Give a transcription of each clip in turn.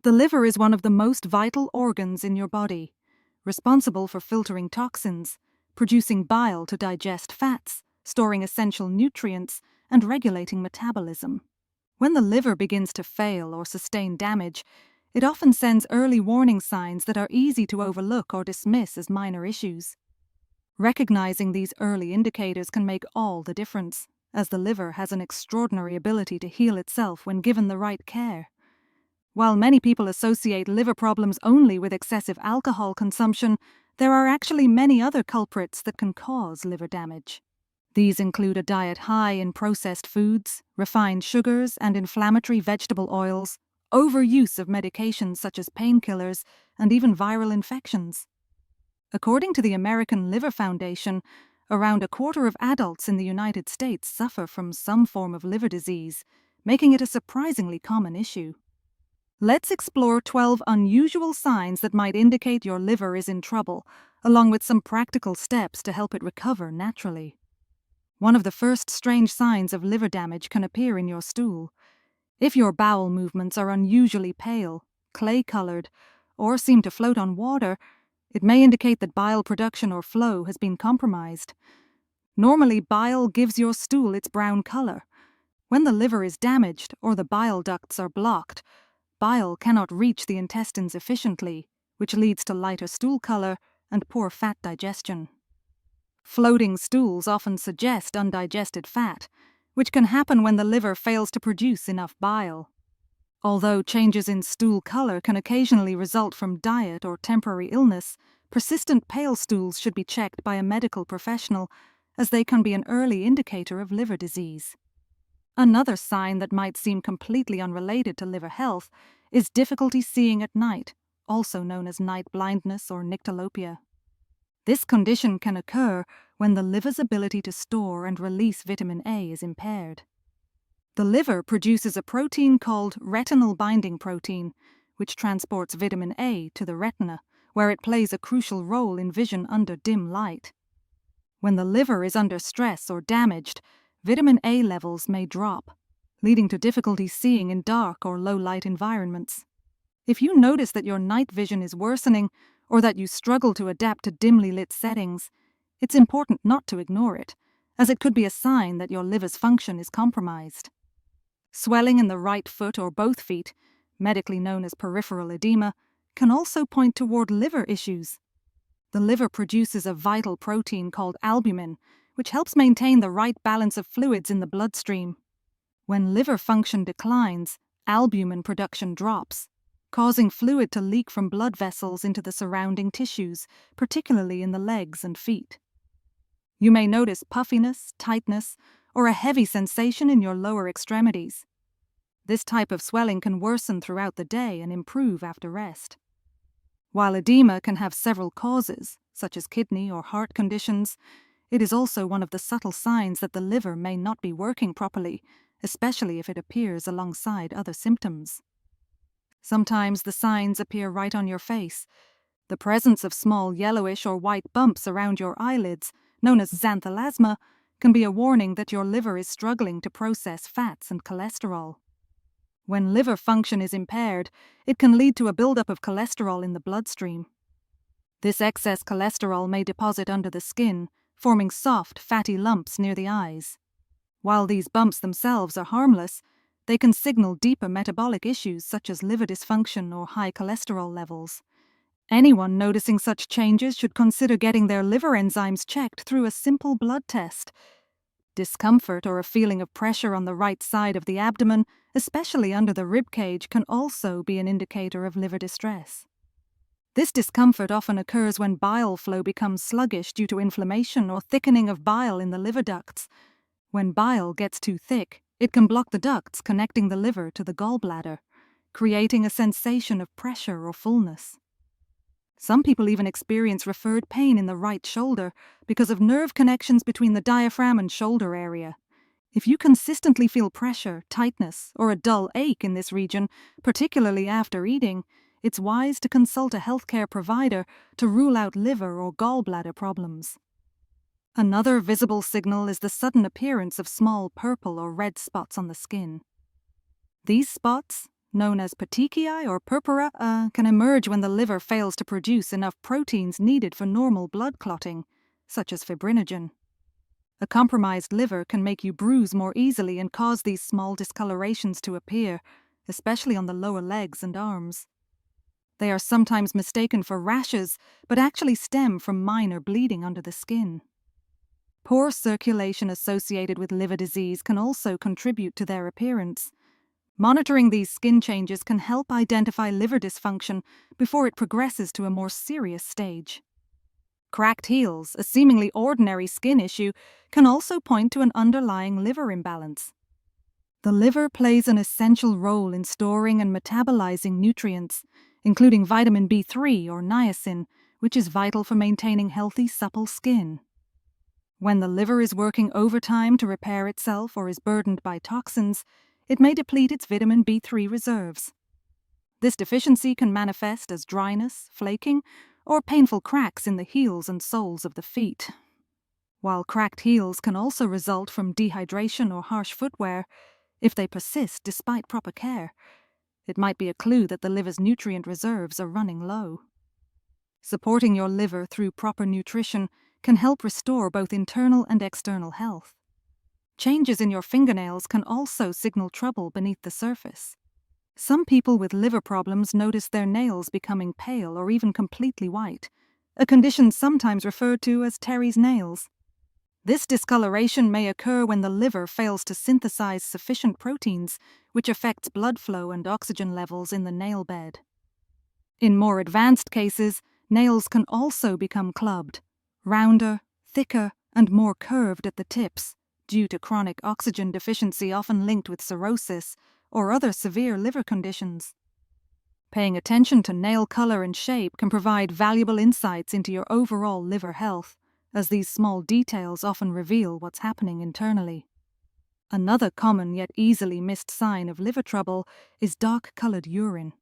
The liver is one of the most vital organs in your body, responsible for filtering toxins, producing bile to digest fats, storing essential nutrients, and regulating metabolism. When the liver begins to fail or sustain damage, it often sends early warning signs that are easy to overlook or dismiss as minor issues. Recognizing these early indicators can make all the difference, as the liver has an extraordinary ability to heal itself when given the right care. While many people associate liver problems only with excessive alcohol consumption, there are actually many other culprits that can cause liver damage. These include a diet high in processed foods, refined sugars, and inflammatory vegetable oils, overuse of medications such as painkillers, and even viral infections. According to the American Liver Foundation, around a quarter of adults in the United States suffer from some form of liver disease, making it a surprisingly common issue. Let's explore 12 unusual signs that might indicate your liver is in trouble, along with some practical steps to help it recover naturally. One of the first strange signs of liver damage can appear in your stool. If your bowel movements are unusually pale, clay-colored, or seem to float on water, it may indicate that bile production or flow has been compromised. Normally, bile gives your stool its brown color. When the liver is damaged or the bile ducts are blocked, bile cannot reach the intestines efficiently, which leads to lighter stool color and poor fat digestion. Floating stools often suggest undigested fat, which can happen when the liver fails to produce enough bile. Although changes in stool color can occasionally result from diet or temporary illness, persistent pale stools should be checked by a medical professional, as they can be an early indicator of liver disease. Another sign that might seem completely unrelated to liver health is difficulty seeing at night, also known as night blindness or nyctalopia. This condition can occur when the liver's ability to store and release vitamin A is impaired. The liver produces a protein called retinal binding protein, which transports vitamin A to the retina, where it plays a crucial role in vision under dim light. When the liver is under stress or damaged, vitamin A levels may drop, leading to difficulty seeing in dark or low-light environments. If you notice that your night vision is worsening, or that you struggle to adapt to dimly lit settings, it's important not to ignore it, as it could be a sign that your liver's function is compromised. Swelling in the right foot or both feet, medically known as peripheral edema, can also point toward liver issues. The liver produces a vital protein called albumin, which helps maintain the right balance of fluids in the bloodstream. When liver function declines, albumin production drops, causing fluid to leak from blood vessels into the surrounding tissues, particularly in the legs and feet. You may notice puffiness, tightness, or a heavy sensation in your lower extremities. This type of swelling can worsen throughout the day and improve after rest. While edema can have several causes, such as kidney or heart conditions, it is also one of the subtle signs that the liver may not be working properly, especially if it appears alongside other symptoms. Sometimes the signs appear right on your face. The presence of small yellowish or white bumps around your eyelids, known as xanthelasma, can be a warning that your liver is struggling to process fats and cholesterol. When liver function is impaired, it can lead to a buildup of cholesterol in the bloodstream. This excess cholesterol may deposit under the skin, forming soft, fatty lumps near the eyes. While these bumps themselves are harmless, they can signal deeper metabolic issues such as liver dysfunction or high cholesterol levels. Anyone noticing such changes should consider getting their liver enzymes checked through a simple blood test. Discomfort or a feeling of pressure on the right side of the abdomen, especially under the rib cage, can also be an indicator of liver distress. This discomfort often occurs when bile flow becomes sluggish due to inflammation or thickening of bile in the liver ducts. When bile gets too thick, it can block the ducts connecting the liver to the gallbladder, creating a sensation of pressure or fullness. Some people even experience referred pain in the right shoulder because of nerve connections between the diaphragm and shoulder area. If you consistently feel pressure, tightness, or a dull ache in this region, particularly after eating, it's wise to consult a healthcare provider to rule out liver or gallbladder problems. Another visible signal is the sudden appearance of small purple or red spots on the skin. These spots, known as petechiae or purpura, can emerge when the liver fails to produce enough proteins needed for normal blood clotting, such as fibrinogen. A compromised liver can make you bruise more easily and cause these small discolorations to appear, especially on the lower legs and arms. They are sometimes mistaken for rashes, but actually stem from minor bleeding under the skin. Poor circulation associated with liver disease can also contribute to their appearance. Monitoring these skin changes can help identify liver dysfunction before it progresses to a more serious stage. Cracked heels, a seemingly ordinary skin issue, can also point to an underlying liver imbalance. The liver plays an essential role in storing and metabolizing nutrients, including vitamin B3 or niacin, which is vital for maintaining healthy, supple skin. When the liver is working overtime to repair itself or is burdened by toxins, it may deplete its vitamin B3 reserves. This deficiency can manifest as dryness, flaking, or painful cracks in the heels and soles of the feet. While cracked heels can also result from dehydration or harsh footwear, if they persist despite proper care, it might be a clue that the liver's nutrient reserves are running low. Supporting your liver through proper nutrition can help restore both internal and external health. Changes in your fingernails can also signal trouble beneath the surface. Some people with liver problems notice their nails becoming pale or even completely white, a condition sometimes referred to as Terry's nails. This discoloration may occur when the liver fails to synthesize sufficient proteins, which affects blood flow and oxygen levels in the nail bed. In more advanced cases, nails can also become clubbed, rounder, thicker, and more curved at the tips, due to chronic oxygen deficiency often linked with cirrhosis or other severe liver conditions. Paying attention to nail color and shape can provide valuable insights into your overall liver health, as these small details often reveal what's happening internally. Another common yet easily missed sign of liver trouble is dark-colored urine.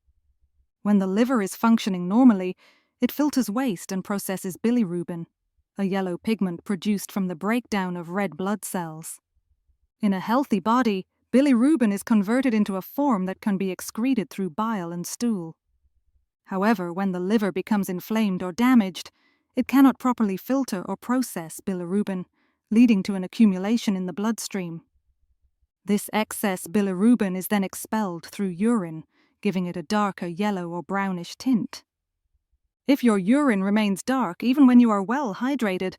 When the liver is functioning normally, it filters waste and processes bilirubin, a yellow pigment produced from the breakdown of red blood cells. In a healthy body, bilirubin is converted into a form that can be excreted through bile and stool. However, when the liver becomes inflamed or damaged, it cannot properly filter or process bilirubin, leading to an accumulation in the bloodstream. This excess bilirubin is then expelled through urine, giving it a darker yellow or brownish tint. If your urine remains dark even when you are well hydrated,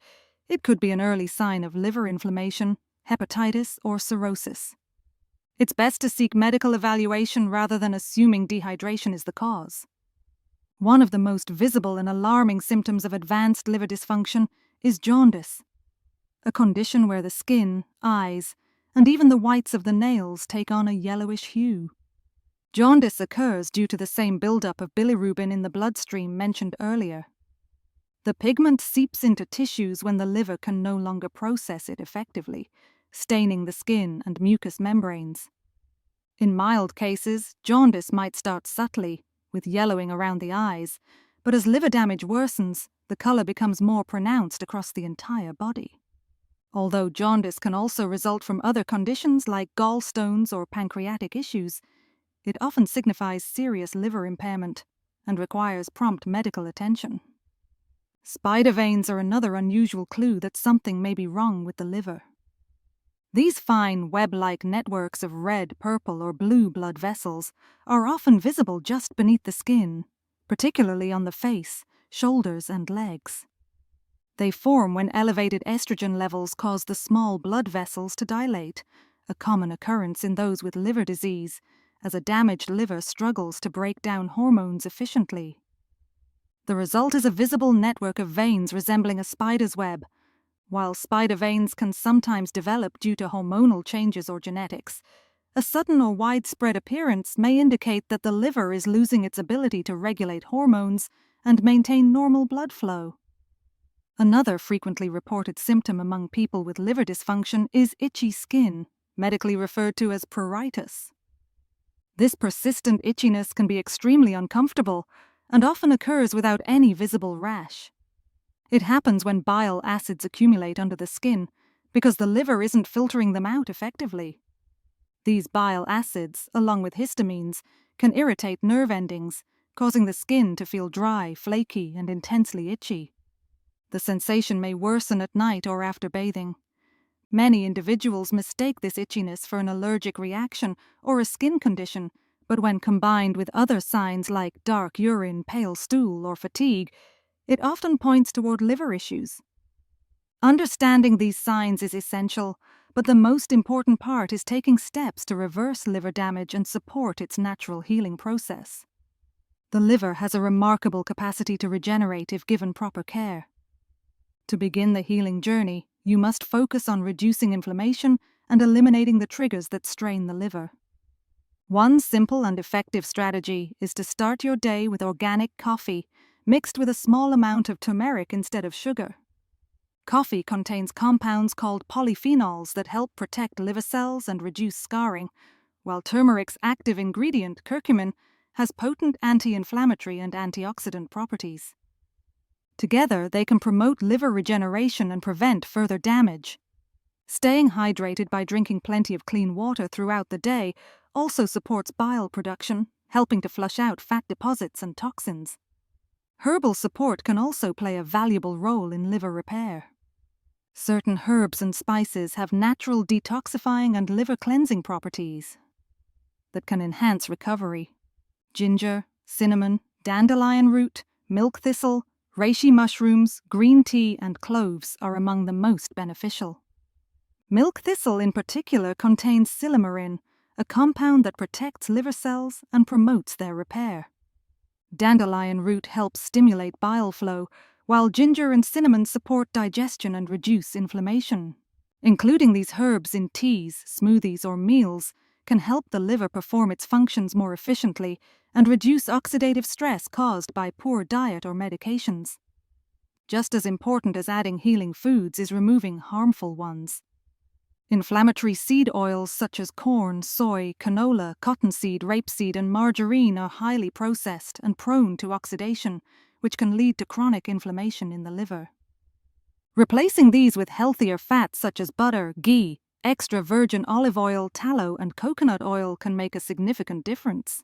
it could be an early sign of liver inflammation, hepatitis, or cirrhosis. It's best to seek medical evaluation rather than assuming dehydration is the cause. One of the most visible and alarming symptoms of advanced liver dysfunction is jaundice, a condition where the skin, eyes, and even the whites of the nails take on a yellowish hue. Jaundice occurs due to the same buildup of bilirubin in the bloodstream mentioned earlier. The pigment seeps into tissues when the liver can no longer process it effectively, staining the skin and mucous membranes. In mild cases, jaundice might start subtly, with yellowing around the eyes, but as liver damage worsens, the color becomes more pronounced across the entire body. Although jaundice can also result from other conditions like gallstones or pancreatic issues, it often signifies serious liver impairment and requires prompt medical attention. Spider veins are another unusual clue that something may be wrong with the liver. These fine web-like networks of red, purple, or blue blood vessels are often visible just beneath the skin, particularly on the face, shoulders, and legs. They form when elevated estrogen levels cause the small blood vessels to dilate, a common occurrence in those with liver disease, as a damaged liver struggles to break down hormones efficiently. The result is a visible network of veins resembling a spider's web. While spider veins can sometimes develop due to hormonal changes or genetics, a sudden or widespread appearance may indicate that the liver is losing its ability to regulate hormones and maintain normal blood flow. Another frequently reported symptom among people with liver dysfunction is itchy skin, medically referred to as pruritus. This persistent itchiness can be extremely uncomfortable and often occurs without any visible rash. It happens when bile acids accumulate under the skin because the liver isn't filtering them out effectively. These bile acids, along with histamines, can irritate nerve endings, causing the skin to feel dry, flaky, and intensely itchy. The sensation may worsen at night or after bathing. Many individuals mistake this itchiness for an allergic reaction or a skin condition, but when combined with other signs like dark urine, pale stool, or fatigue, it often points toward liver issues. Understanding these signs is essential, but the most important part is taking steps to reverse liver damage and support its natural healing process. The liver has a remarkable capacity to regenerate if given proper care. To begin the healing journey, you must focus on reducing inflammation and eliminating the triggers that strain the liver. One simple and effective strategy is to start your day with organic coffee, mixed with a small amount of turmeric instead of sugar. Coffee contains compounds called polyphenols that help protect liver cells and reduce scarring, while turmeric's active ingredient, curcumin, has potent anti-inflammatory and antioxidant properties. Together, they can promote liver regeneration and prevent further damage. Staying hydrated by drinking plenty of clean water throughout the day also supports bile production, helping to flush out fat deposits and toxins. Herbal support can also play a valuable role in liver repair. Certain herbs and spices have natural detoxifying and liver cleansing properties that can enhance recovery. Ginger, cinnamon, dandelion root, milk thistle, reishi mushrooms, green tea, and cloves are among the most beneficial. Milk thistle in particular contains silymarin, a compound that protects liver cells and promotes their repair. Dandelion root helps stimulate bile flow, while ginger and cinnamon support digestion and reduce inflammation. Including these herbs in teas, smoothies, or meals can help the liver perform its functions more efficiently and reduce oxidative stress caused by poor diet or medications. Just as important as adding healing foods is removing harmful ones. Inflammatory seed oils such as corn, soy, canola, cottonseed, rapeseed, and margarine are highly processed and prone to oxidation, which can lead to chronic inflammation in the liver. Replacing these with healthier fats such as butter, ghee, extra virgin olive oil, tallow, and coconut oil can make a significant difference.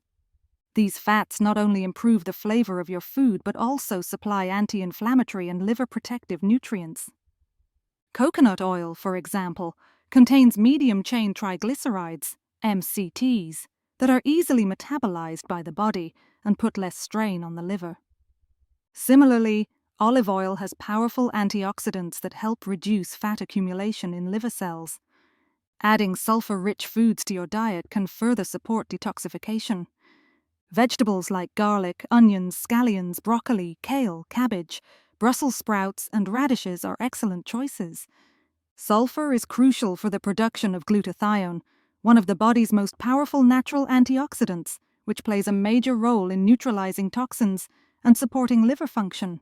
These fats not only improve the flavor of your food but also supply anti-inflammatory and liver-protective nutrients. Coconut oil, for example, contains medium-chain triglycerides, MCTs, that are easily metabolized by the body and put less strain on the liver. Similarly, olive oil has powerful antioxidants that help reduce fat accumulation in liver cells. Adding sulfur-rich foods to your diet can further support detoxification. Vegetables like garlic, onions, scallions, broccoli, kale, cabbage, Brussels sprouts, and radishes are excellent choices. Sulfur is crucial for the production of glutathione, one of the body's most powerful natural antioxidants, which plays a major role in neutralizing toxins and supporting liver function.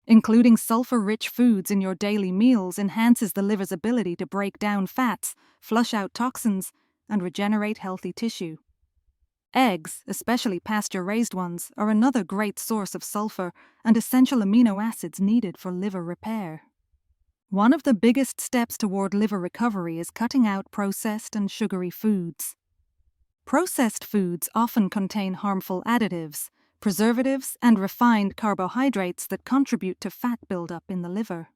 Including sulfur-rich foods in your daily meals enhances the liver's ability to break down fats, flush out toxins, and regenerate healthy tissue. Eggs, especially pasture-raised ones, are another great source of sulfur and essential amino acids needed for liver repair. One of the biggest steps toward liver recovery is cutting out processed and sugary foods. Processed foods often contain harmful additives, preservatives, and refined carbohydrates that contribute to fat buildup in the liver.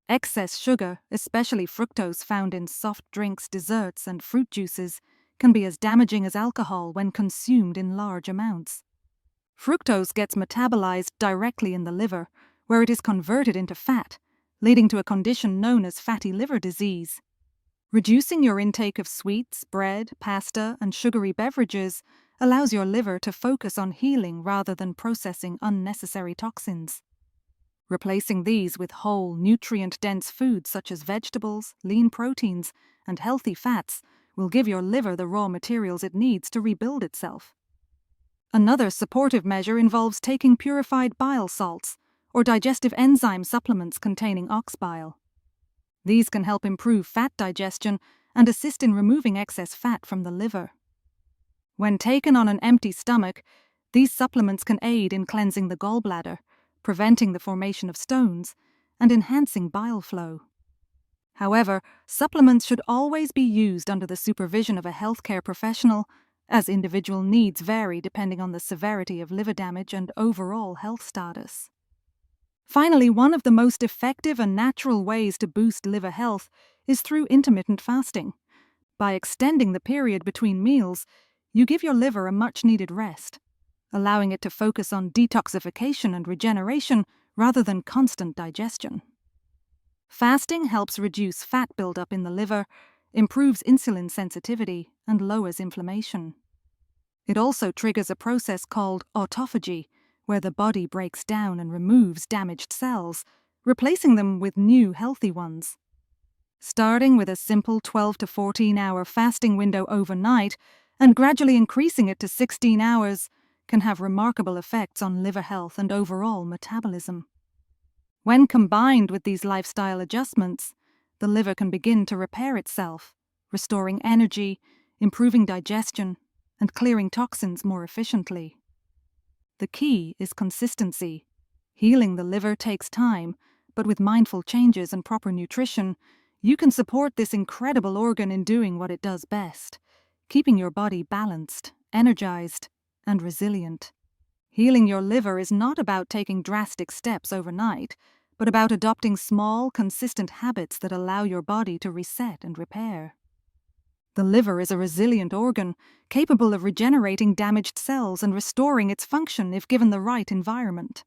Excess sugar, especially fructose found in soft drinks, desserts, and fruit juices, can be as damaging as alcohol when consumed in large amounts. Fructose gets metabolized directly in the liver, where it is converted into fat, leading to a condition known as fatty liver disease. Reducing your intake of sweets, bread, pasta, and sugary beverages allows your liver to focus on healing rather than processing unnecessary toxins. Replacing these with whole, nutrient-dense foods such as vegetables, lean proteins, and healthy fats will give your liver the raw materials it needs to rebuild itself. Another supportive measure involves taking purified bile salts or digestive enzyme supplements containing ox bile. These can help improve fat digestion and assist in removing excess fat from the liver. When taken on an empty stomach, these supplements can aid in cleansing the gallbladder, preventing the formation of stones, and enhancing bile flow. However, supplements should always be used under the supervision of a healthcare professional as individual needs vary depending on the severity of liver damage and overall health status. Finally, one of the most effective and natural ways to boost liver health is through intermittent fasting. By extending the period between meals, you give your liver a much-needed rest, allowing it to focus on detoxification and regeneration rather than constant digestion. Fasting helps reduce fat buildup in the liver, improves insulin sensitivity, and lowers inflammation. It also triggers a process called autophagy, where the body breaks down and removes damaged cells, replacing them with new healthy ones. Starting with a simple 12 to 14-hour fasting window overnight and gradually increasing it to 16 hours can have remarkable effects on liver health and overall metabolism. When combined with these lifestyle adjustments, the liver can begin to repair itself, restoring energy, improving digestion, and clearing toxins more efficiently. The key is consistency. Healing the liver takes time, but with mindful changes and proper nutrition, you can support this incredible organ in doing what it does best, keeping your body balanced, energized, and resilient. Healing your liver is not about taking drastic steps overnight, but about adopting small, consistent habits that allow your body to reset and repair. The liver is a resilient organ, capable of regenerating damaged cells and restoring its function if given the right environment.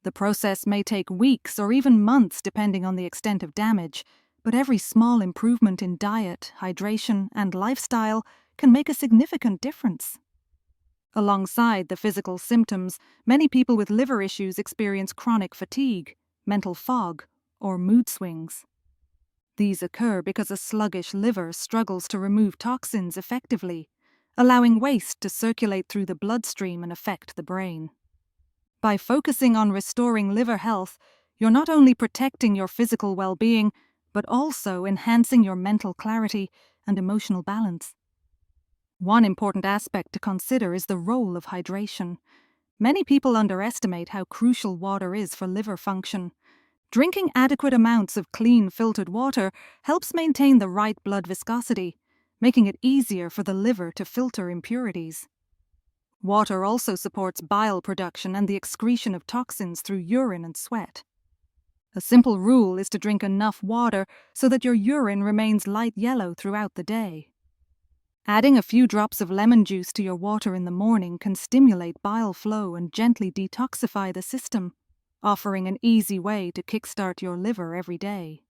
The process may take weeks or even months depending on the extent of damage, but every small improvement in diet, hydration, and lifestyle can make a significant difference. Alongside the physical symptoms, many people with liver issues experience chronic fatigue, mental fog, or mood swings. These occur because a sluggish liver struggles to remove toxins effectively, allowing waste to circulate through the bloodstream and affect the brain. By focusing on restoring liver health, you're not only protecting your physical well-being, but also enhancing your mental clarity and emotional balance. One important aspect to consider is the role of hydration. Many people underestimate how crucial water is for liver function. Drinking adequate amounts of clean, filtered water helps maintain the right blood viscosity, making it easier for the liver to filter impurities. Water also supports bile production and the excretion of toxins through urine and sweat. A simple rule is to drink enough water so that your urine remains light yellow throughout the day. Adding a few drops of lemon juice to your water in the morning can stimulate bile flow and gently detoxify the system, offering an easy way to kickstart your liver every day.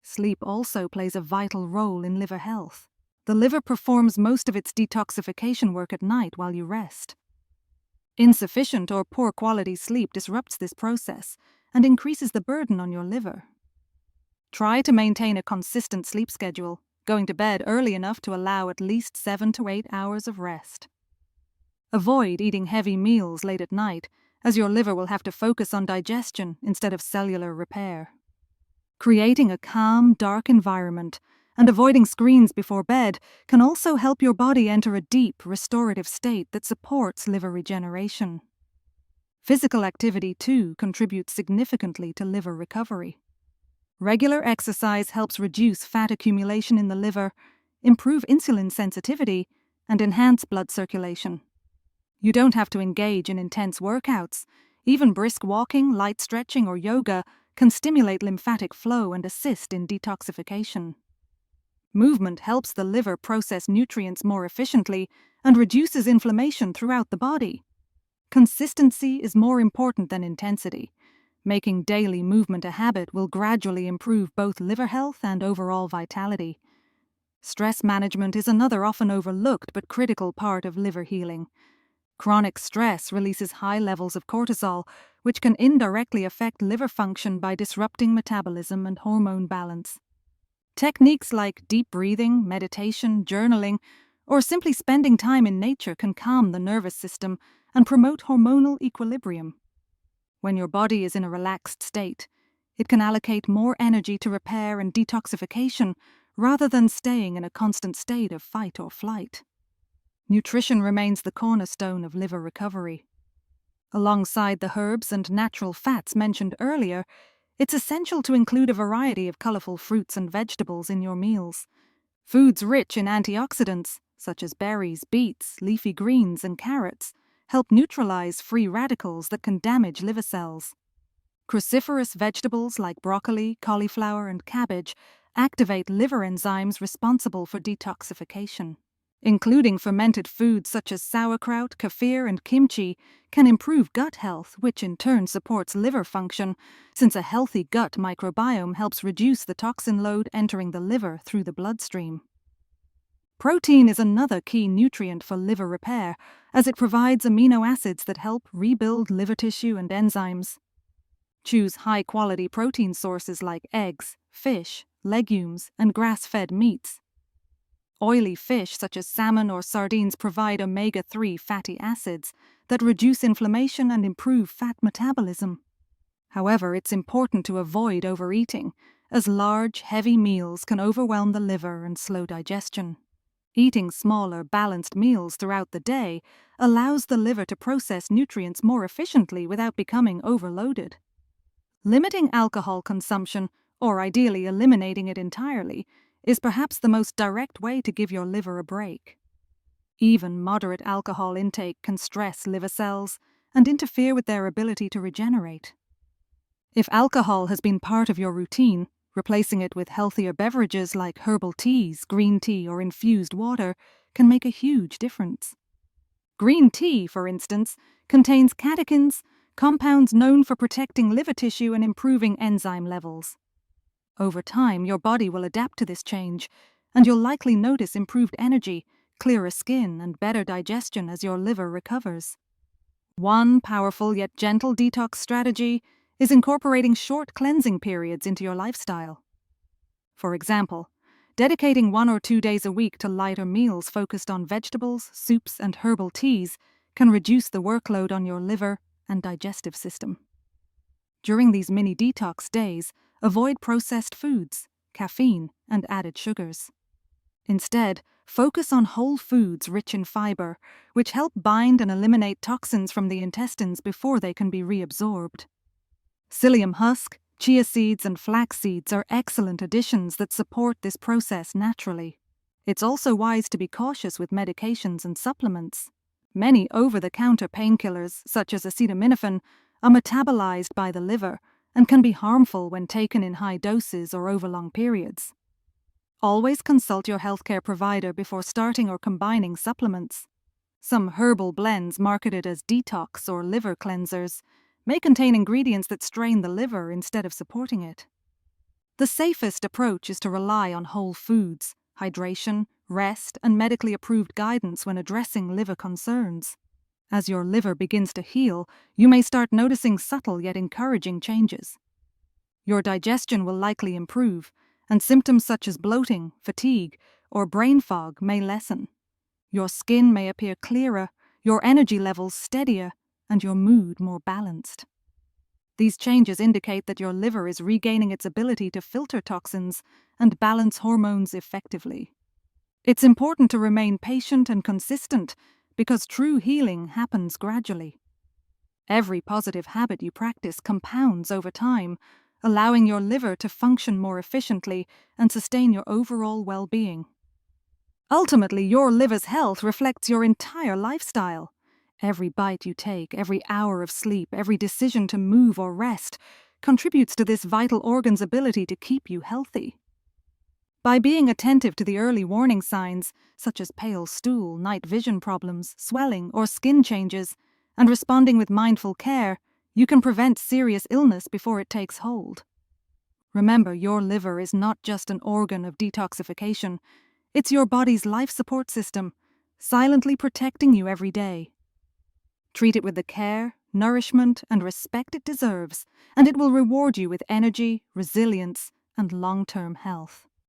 Sleep also plays a vital role in liver health. The liver performs most of its detoxification work at night while you rest. Insufficient or poor quality sleep disrupts this process and increases the burden on your liver. Try to maintain a consistent sleep schedule, going to bed early enough to allow at least 7 to 8 hours of rest. Avoid eating heavy meals late at night, as your liver will have to focus on digestion instead of cellular repair. Creating a calm, dark environment and avoiding screens before bed can also help your body enter a deep, restorative state that supports liver regeneration. Physical activity, too, contributes significantly to liver recovery. Regular exercise helps reduce fat accumulation in the liver, improve insulin sensitivity, and enhance blood circulation. You don't have to engage in intense workouts. Even brisk walking, light stretching, or yoga can stimulate lymphatic flow and assist in detoxification. Movement helps the liver process nutrients more efficiently and reduces inflammation throughout the body. Consistency is more important than intensity. Making daily movement a habit will gradually improve both liver health and overall vitality. Stress management is another often overlooked but critical part of liver healing. Chronic stress releases high levels of cortisol, which can indirectly affect liver function by disrupting metabolism and hormone balance. Techniques like deep breathing, meditation, journaling, or simply spending time in nature can calm the nervous system and promote hormonal equilibrium. When your body is in a relaxed state, it can allocate more energy to repair and detoxification rather than staying in a constant state of fight or flight. Nutrition remains the cornerstone of liver recovery. Alongside the herbs and natural fats mentioned earlier, it's essential to include a variety of colorful fruits and vegetables in your meals. Foods rich in antioxidants, such as berries, beets, leafy greens, and carrots, help neutralize free radicals that can damage liver cells. Cruciferous vegetables like broccoli, cauliflower, and cabbage activate liver enzymes responsible for detoxification. Including fermented foods such as sauerkraut, kefir, and kimchi can improve gut health, which in turn supports liver function, since a healthy gut microbiome helps reduce the toxin load entering the liver through the bloodstream. Protein is another key nutrient for liver repair, as it provides amino acids that help rebuild liver tissue and enzymes. Choose high-quality protein sources like eggs, fish, legumes, and grass-fed meats. Oily fish such as salmon or sardines provide omega-3 fatty acids that reduce inflammation and improve fat metabolism. However, it's important to avoid overeating, as large, heavy meals can overwhelm the liver and slow digestion. Eating smaller, balanced meals throughout the day allows the liver to process nutrients more efficiently without becoming overloaded. Limiting alcohol consumption, or ideally eliminating it entirely, is perhaps the most direct way to give your liver a break. Even moderate alcohol intake can stress liver cells and interfere with their ability to regenerate. If alcohol has been part of your routine, replacing it with healthier beverages like herbal teas, green tea, or infused water can make a huge difference. Green tea, for instance, contains catechins, compounds known for protecting liver tissue and improving enzyme levels. Over time, your body will adapt to this change, and you'll likely notice improved energy, clearer skin, and better digestion as your liver recovers. One powerful yet gentle detox strategy is incorporating short cleansing periods into your lifestyle. For example, dedicating 1 or 2 days a week to lighter meals focused on vegetables, soups, and herbal teas can reduce the workload on your liver and digestive system. During these mini detox days, avoid processed foods, caffeine, and added sugars. Instead, focus on whole foods rich in fiber, which help bind and eliminate toxins from the intestines before they can be reabsorbed. Psyllium husk, chia seeds, and flax seeds are excellent additions that support this process naturally. It's also wise to be cautious with medications and supplements. Many over-the-counter painkillers, such as acetaminophen, are metabolized by the liver and can be harmful when taken in high doses or over long periods. Always consult your healthcare provider before starting or combining supplements. Some herbal blends marketed as detox or liver cleansers may contain ingredients that strain the liver instead of supporting it. The safest approach is to rely on whole foods, hydration, rest, and medically approved guidance when addressing liver concerns. As your liver begins to heal, you may start noticing subtle yet encouraging changes. Your digestion will likely improve, and symptoms such as bloating, fatigue, or brain fog may lessen. Your skin may appear clearer, your energy levels steadier, and your mood more balanced. These changes indicate that your liver is regaining its ability to filter toxins and balance hormones effectively. It's important to remain patient and consistent, because true healing happens gradually. Every positive habit you practice compounds over time, allowing your liver to function more efficiently and sustain your overall well-being. Ultimately, your liver's health reflects your entire lifestyle. Every bite you take, every hour of sleep, every decision to move or rest contributes to this vital organ's ability to keep you healthy. By being attentive to the early warning signs, such as pale stool, night vision problems, swelling, or skin changes, and responding with mindful care, you can prevent serious illness before it takes hold. Remember, your liver is not just an organ of detoxification. It's your body's life support system, silently protecting you every day. Treat it with the care, nourishment, and respect it deserves, and it will reward you with energy, resilience, and long-term health.